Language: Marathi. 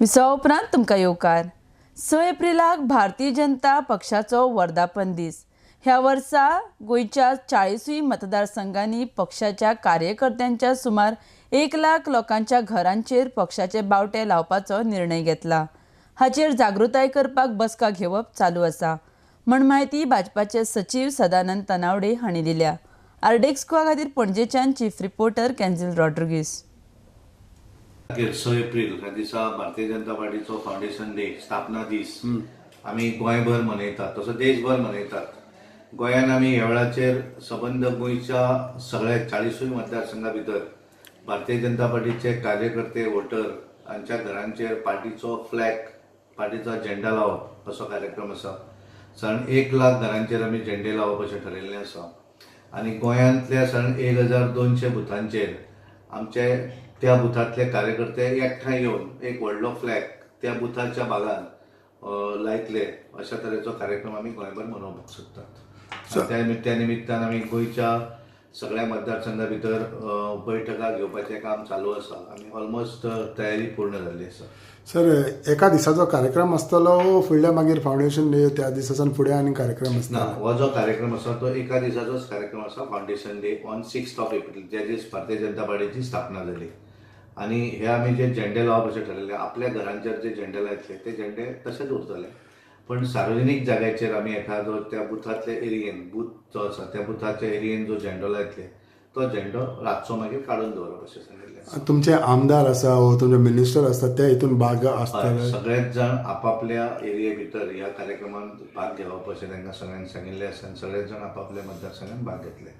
विसवा उपरांत तुमकां येवकार 6 एप्रिलाक भारतीय जनता पक्षाचो वर्धापन दीस। ह्या वर्सा गोंयच्या 40 मतदारसंघांनी पक्षाच्या कार्यकर्त्यांच्या सुमार 1 लाख लोकांच्या घरांचेर पक्षाचे बावटे लावपाचो निर्णय घेतला। हाचेर जागृताय करपाक बसका घेवप चालू आसा म्हण म्हायती भाजपाचे सचिव सदानंद तनावडे हांणी दिल्या। आरडेक्स खातीर पणजेच्यान चीफ रिपोर्टर केन्झिल रॉड्रिगीस। 6 एप्रिल ह्या दिसा भारतीय जनता पार्टीचो फाउंडेशन डे स्थापना दीस आमी गोंयभर मनयतात, तसो देशभर मनयतात। गोंयान आमी ह्या वेळाचेर सबंद गोंयच्या सगळ्या 40 मतदारसंघा भितर भारतीय जनता पार्टीचे कार्यकर्ते वोटर हांच्या घरांचेर पार्टीचो फ्लॅग, पार्टीचो झेंडा लावप असो कार्यक्रम आसा। साधारण 1 लाख घरांचेर आमी झेंडे लावप अशें ठरयल्लें आसा आनी गोंयांतल्या साधारण 1200 बुथांचेर आमचे त्या बुथांतले कार्यकर्ते एकठांय येवन एक व्हडलो फ्लॅग त्या बुथाच्या भागान लायतले अशा तरेचो कार्यक्रम आमी गोंयभर मनोवपाक सोदतात। त्या निमित्तान आमी गोंयच्या सगळ्या मतदारसंघा भितर बैठका घेवपाचें काम चालू आसा आनी ऑलमोस्ट तयारी पूर्ण जाल्ली आसा। सर, एका दिसाचो कार्यक्रम आसतलो फुडल्या मागीर फाउंडेशन डे त्या दिसाच्यान फुडें आनी कार्यक्रम ना, आसता? हो जो कार्यक्रम आसा तो एका दिसाचोच कार्यक्रम आसा। फाउंडेशन डे ऑन 6 एप्रिल ज्या दीस भारतीय जनता पार्टीची स्थापना जाली आनी हे आमी जे झेंडे लावप अशें ठरयल्लें। आपल्या घरांचेर जे झेंडे लायतले ते झेंडे तशेंच उरतले, पण सार्वजनीक जाग्याचेर आमी एखादो त्या बुथांतल्या एरियेन बूथ जो आसा त्या बुथाच्या एरियेन जो झेंडो लायतले तो झेंडो रातचो मागीर काडून दवरप अशें सांगिल्लें। तुमचे आमदार आसा वा तुमचे मिनिस्टर आसतात ते हितून भाग आसतले? सगळेच जाण आपापल्या एरिये भितर ह्या कार्यक्रमांत भाग घेवप अशें तांकां सगळ्यांक सांगिल्लें आसा आनी सगळेच जाण आपापल्या मतदारसंघात भाग घेतले।